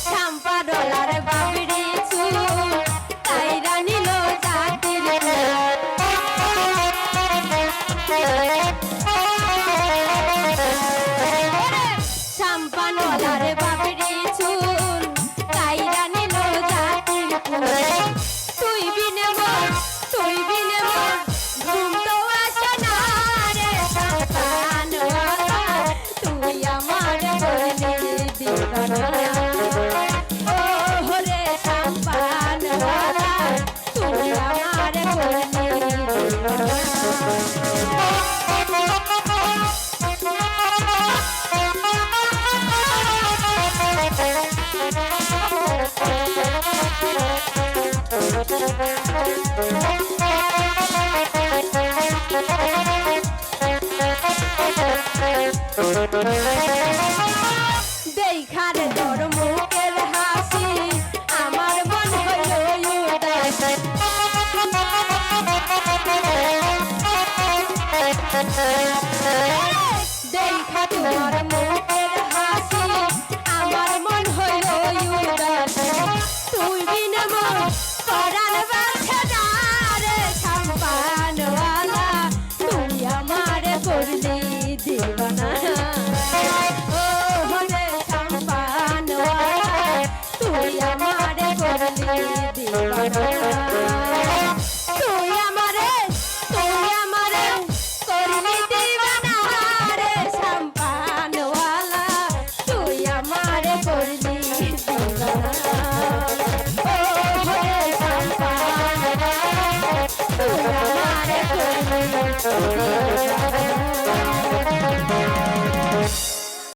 শাম্পা dollar Babri চুল কাইরা নিল জাতির শাম্পা ডলার বাবরি চুল কাইরা নিল জাতির তুই বিনে মন ঘুম তো আসে না রে শাম্পান তুই আমার বলি দিবানা ও রে শাম্পান তুই আমার বলি দিবানা